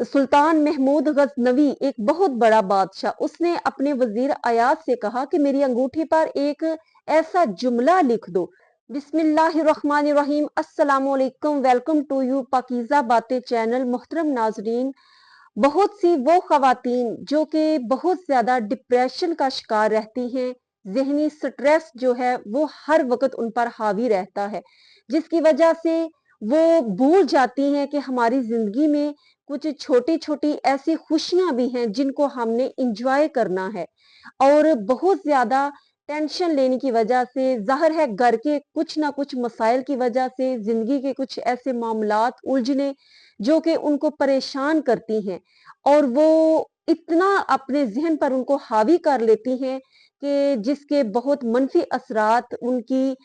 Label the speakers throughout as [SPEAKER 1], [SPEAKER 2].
[SPEAKER 1] सुल्तान महमूद गजनवी एक बहुत बड़ा बादशाह, उसने अपने वजीर अयाज से कहा कि मेरी अंगूठी पर एक ऐसा जुमला लिख दो, बिस्मिल्लाहिर्रहमानिर्रहीम, अस्सलामुअलैकुम, वेलकम टू यू पाकीज़ा बातें चैनल। मोहतरम नाजरीन, बहुत सी वो खवातीन जो कि बहुत ज्यादा डिप्रेशन का शिकार रहती हैं, जहनी स्ट्रेस जो है वो हर वक्त उन पर हावी रहता है, जिसकी वजह से वो भूल जाती हैं कि हमारी जिंदगी में कुछ छोटी छोटी ऐसी खुशियां भी हैं जिनको हमने इंजॉय करना है। और बहुत ज्यादा टेंशन लेने की वजह से, जाहिर है घर के कुछ ना कुछ मसाइल की वजह से, जिंदगी के कुछ ऐसे मामलात उलझने जो कि उनको परेशान करती हैं, और वो इतना अपने जहन पर उनको हावी कर लेती हैं कि जिसके बहुत मनफी असरात उनकी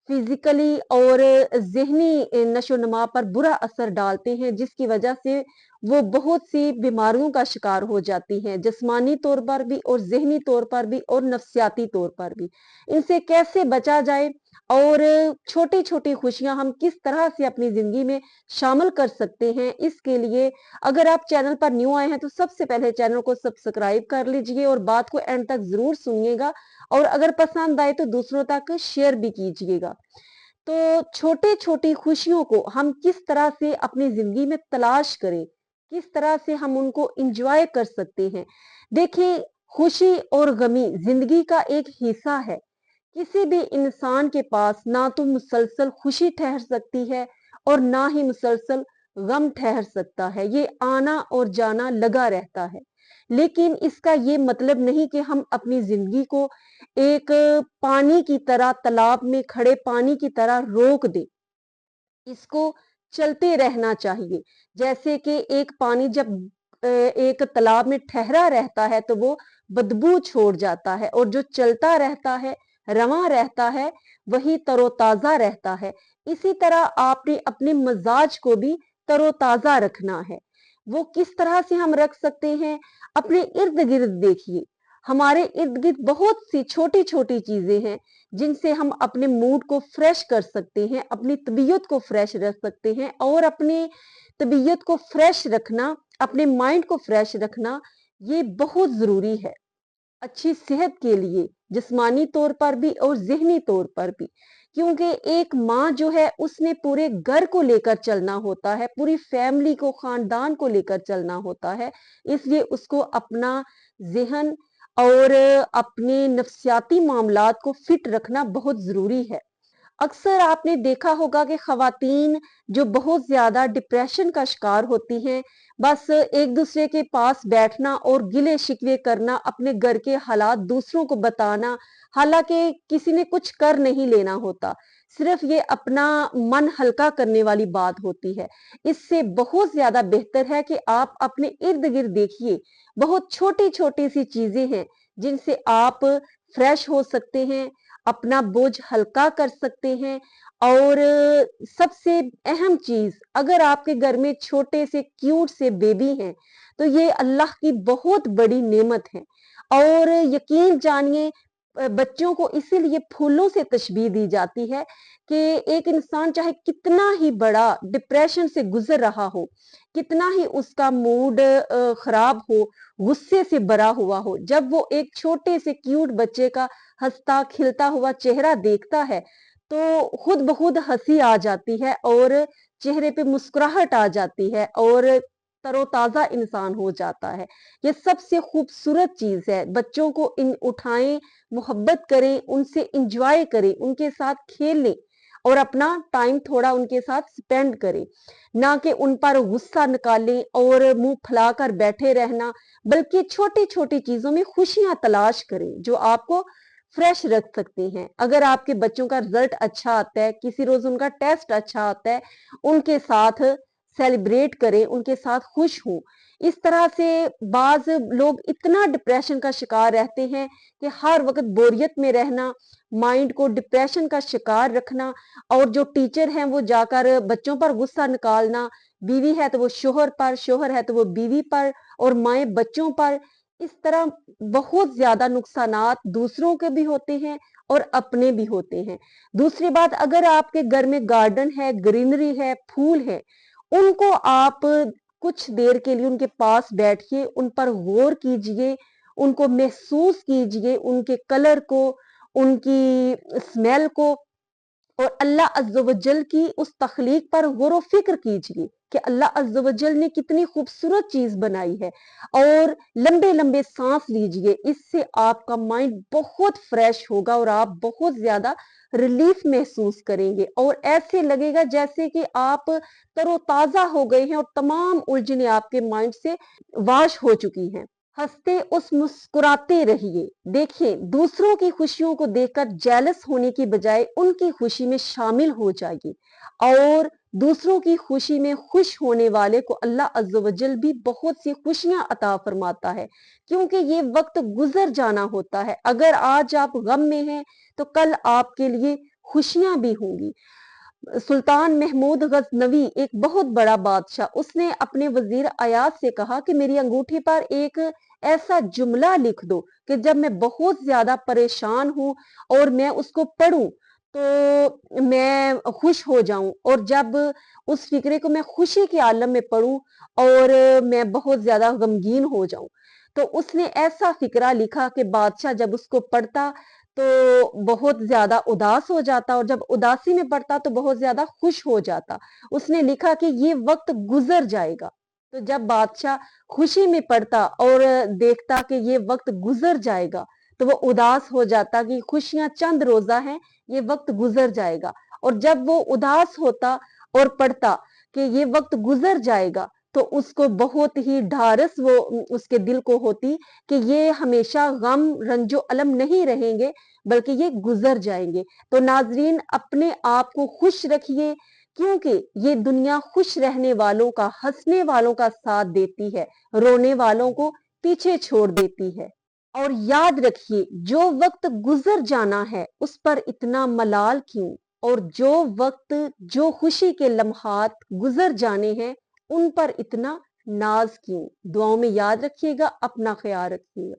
[SPEAKER 1] फिजिकली और जहनी नशो नमा पर बुरा असर डालते हैं, जिसकी वजह से वो बहुत सी बीमारियों का शिकार हो जाती हैं, जिस्मानी तौर पर भी और जहनी तौर पर भी और नफ्सियाती तौर पर भी। इनसे कैसे बचा जाए और छोटी छोटी खुशियां हम किस तरह से अपनी जिंदगी में शामिल कर सकते हैं, इसके लिए अगर आप चैनल पर न्यू आए हैं तो सबसे पहले चैनल को सब्सक्राइब कर लीजिए और बात को एंड तक जरूर सुनिएगा, और अगर पसंद आए तो दूसरों तक शेयर भी कीजिएगा। तो छोटी छोटी खुशियों को हम किस तरह से अपनी जिंदगी में तलाश करें, किस तरह से हम उनको इंजॉय कर सकते हैं। देखिए, खुशी और गमी जिंदगी का एक हिस्सा है। किसी भी इंसान के पास ना तो मुसलसल खुशी ठहर सकती है और ना ही मुसलसल गम ठहर सकता है, ये आना और जाना लगा रहता है। लेकिन इसका ये मतलब नहीं कि हम अपनी जिंदगी को एक पानी की तरह, तालाब में खड़े पानी की तरह रोक दें। इसको चलते रहना चाहिए। जैसे कि एक पानी जब एक तालाब में ठहरा रहता है तो वो बदबू छोड़ जाता है, और जो चलता रहता है, रवां रहता है, वही तरोताजा रहता है। इसी तरह आपने अपने मिजाज को भी तरोताजा रखना है। वो किस तरह से हम रख सकते हैं? अपने इर्द गिर्द देखिए, हमारे इर्द गिर्द बहुत सी छोटी छोटी चीजें हैं जिनसे हम अपने मूड को फ्रेश कर सकते हैं, अपनी तबीयत को फ्रेश रख सकते हैं। और अपनी तबीयत को फ्रेश रखना, अपने माइंड को फ्रेश रखना, ये बहुत जरूरी है अच्छी सेहत के लिए, जिस्मानी तौर पर भी और जहनी तौर पर भी। क्योंकि एक माँ जो है उसने पूरे घर को लेकर चलना होता है, पूरी फैमिली को, खानदान को लेकर चलना होता है, इसलिए उसको अपना जहन और अपने नफ्सियाती मामलात को फिट रखना बहुत जरूरी है। अक्सर आपने देखा होगा कि खवातीन जो बहुत ज्यादा डिप्रेशन का शिकार होती हैं, बस एक दूसरे के पास बैठना और गिले शिकवे करना, अपने घर के हालात दूसरों को बताना, हालांकि किसी ने कुछ कर नहीं लेना होता, सिर्फ ये अपना मन हल्का करने वाली बात होती है। इससे बहुत ज्यादा बेहतर है कि आप अपने इर्द गिर्द देखिए, बहुत छोटी छोटी सी चीजें हैं जिनसे आप फ्रेश हो सकते हैं, अपना बोझ हल्का कर सकते हैं। और सबसे अहम चीज, अगर आपके घर में छोटे से क्यूट से बेबी हैं तो ये अल्लाह की बहुत बड़ी नेमत है। और यकीन जानिए, बच्चों को इसीलिए फूलों से तशबीह दी जाती है कि एक इंसान चाहे कितना ही बड़ा डिप्रेशन से गुजर रहा हो, कितना ही उसका मूड खराब हो, गुस्से से भरा हुआ हो, जब वो एक छोटे से क्यूट बच्चे का हंसता खिलता हुआ चेहरा देखता है तो खुद ब खुद हंसी आ जाती है और चेहरे पे मुस्कुराहट आ जाती है और तरोताजा इंसान हो जाता है। ये सबसे खूबसूरत चीज है। बच्चों को इन उठाएं, मोहब्बत करें, उनसे इंजॉय करें, उनके साथ खेलें और अपना टाइम थोड़ा उनके साथ स्पेंड करें, ना कि उन पर गुस्सा निकालें और मुंह फैलाकर बैठे रहना, बल्कि छोटी छोटी चीजों में खुशियां तलाश करें जो आपको फ्रेश रख सकते हैं। अगर आपके बच्चों का रिजल्ट अच्छा आता है, किसी रोज उनका टेस्ट अच्छा आता है, उनके साथ सेलिब्रेट करें, उनके साथ खुश हों। इस तरह से बाज लोग इतना डिप्रेशन का शिकार रहते हैं कि हर वक्त बोरियत में रहना, माइंड को डिप्रेशन का शिकार रखना, और जो टीचर हैं वो जाकर बच्चों पर गुस्सा निकालना, बीवी है तो वो शोहर पर, शोहर है तो वो बीवी पर, और माएं बच्चों पर। इस तरह बहुत ज्यादा नुकसानात दूसरों के भी होते हैं और अपने भी होते हैं। दूसरी बात, अगर आपके घर में गार्डन है, ग्रीनरी है, फूल है, उनको आप कुछ देर के लिए उनके पास बैठिए, उन पर गौर कीजिए, उनको महसूस कीजिए, उनके कलर को, उनकी स्मेल को, और अल्लाह अज़्ज़ व जल की उस तख्लीक पर गौर व फिक्र कीजिए कि अल्लाह अज़्ज़ व जल ने कितनी खूबसूरत चीज बनाई है। और लंबे लंबे सांस लीजिए, इससे आपका माइंड बहुत फ्रेश होगा और आप बहुत ज्यादा रिलीफ महसूस करेंगे और ऐसे लगेगा जैसे कि आप तरोताजा हो गए हैं और तमाम उलझने आपके माइंड से वाश हो चुकी हैं। हंसते उस मुस्कुराते रहिए। देखिए, दूसरों की खुशियों को देखकर जेलस होने की बजाय उनकी खुशी में शामिल हो जाइए और दूसरों की खुशी में खुश होने वाले को अल्लाह अज़्ज़ व जल भी बहुत सी खुशियां अता फरमाता है, क्योंकि ये वक्त गुजर जाना होता है। अगर आज आप गम में हैं तो कल आपके लिए खुशियां भी होंगी। सुल्तान महमूद गजनवी एक बहुत बड़ा बादशाह, उसने अपने वजीर अयाज से कहा कि मेरी अंगूठी पर एक ऐसा जुमला लिख दो कि जब मैं बहुत ज्यादा परेशान हूं और मैं उसको पढ़ूं तो मैं खुश हो जाऊं, और जब उस फिक्रे को मैं खुशी के आलम में पढ़ूं और मैं बहुत ज्यादा गमगीन हो जाऊं। तो उसने ऐसा फिक्रा लिखा कि बादशाह जब उसको पढ़ता तो बहुत ज्यादा उदास हो जाता और जब उदासी में पड़ता तो बहुत ज्यादा खुश हो जाता। उसने लिखा कि ये वक्त गुजर जाएगा। तो जब बादशाह खुशी में पड़ता और देखता कि ये वक्त गुजर जाएगा तो वो उदास हो जाता कि खुशियां चंद रोजा हैं, ये वक्त गुजर जाएगा। और जब वो उदास होता और पड़ता कि ये वक्त गुजर जाएगा तो उसको बहुत ही ढारस वो उसके दिल को होती कि ये हमेशा गम रंजो अलम नहीं रहेंगे बल्कि ये गुजर जाएंगे। तो नाजरीन, अपने आप को खुश रखिए, क्योंकि ये दुनिया खुश रहने वालों का, हंसने वालों का साथ देती है, रोने वालों को पीछे छोड़ देती है। और याद रखिए, जो वक्त गुजर जाना है उस पर इतना मलाल क्यों, और जो वक्त, जो खुशी के लम्हात गुजर जाने हैं उन पर इतना नाज क्यों। दुआओं में याद रखिएगा, अपना ख्याल रखिएगा।